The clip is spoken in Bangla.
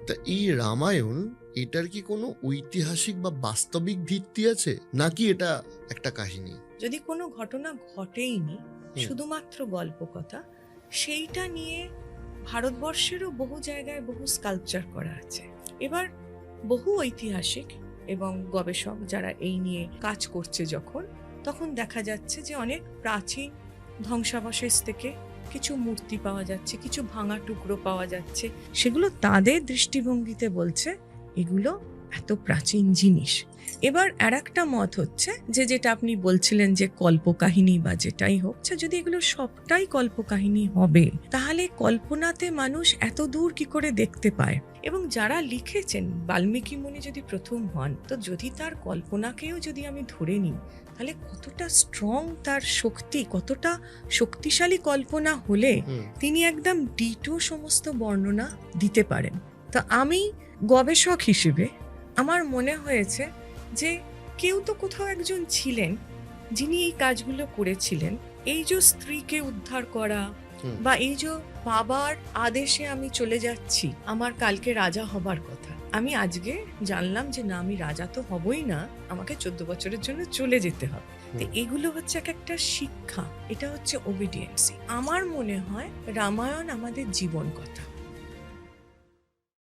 তা এই রামায়ণ, এটার কি কোনো ঐতিহাসিক বা বাস্তবিক ভিত্তি আছে, নাকি এটা একটা কাহিনী? যদি কোনো ঘটনা ঘটেইনি, হুম। শুধুমাত্র গল্প কথা, সেইটা নিয়ে ভারতবর্ষেরও বহু জায়গায় বহু স্কাল্পচার করা আছে। এবার বহু ঐতিহাসিক এবং গবেষক যারা এই নিয়ে কাজ করছে তখন দেখা যাচ্ছে যে অনেক প্রাচীন ধ্বংসাবশেষ থেকে কিছু মূর্তি পাওয়া যাচ্ছে, কিছু ভাঙা টুকরো পাওয়া যাচ্ছে। সেগুলো তাদের দৃষ্টিভঙ্গিতে বলছে এগুলো এত প্রাচীন জিনিস। এবার আরেকটা মত হচ্ছে যে, যেটা আপনি বলছিলেন যে কল্পকাহিনী বা যেটাই হোক, যদি এগুলো সবটাই কল্পকাহিনী হবে, তাহলে কল্পনাতে মানুষ এত দূর কি করে দেখতে পায়? এবং যারা লিখেছেন, বাল্মীকি মুনি যদি প্রথম হন, তো যদি তার কল্পনাকেও যদি আমি ধরে নিই, তাহলে কতটা স্ট্রং তার শক্তি, কতটা শক্তিশালী কল্পনা হলে তিনি একদম ডিটো সমস্ত বর্ণনা দিতে পারেন। তা আমি গবেষক হিসেবে আমার মনে হয়েছে যে কেউ তো কোথাও একজন ছিলেন যিনি এই কাজগুলো করেছিলেন। এই যে স্ত্রীকে উদ্ধার করা, বা এই যে বাবার আদেশে আমি চলে যাচ্ছি, আমার কালকে রাজা হবার কথা, আমি আজকে জানলাম যে না, আমি রাজা তো হবই না, আমাকে 14 বছরের জন্য চলে যেতে হবে। তো এগুলো হচ্ছে একটা শিক্ষা, এটা হচ্ছে ওবিডিয়েন্সি। আমার মনে হয় রামায়ণ আমাদের জীবন কথা।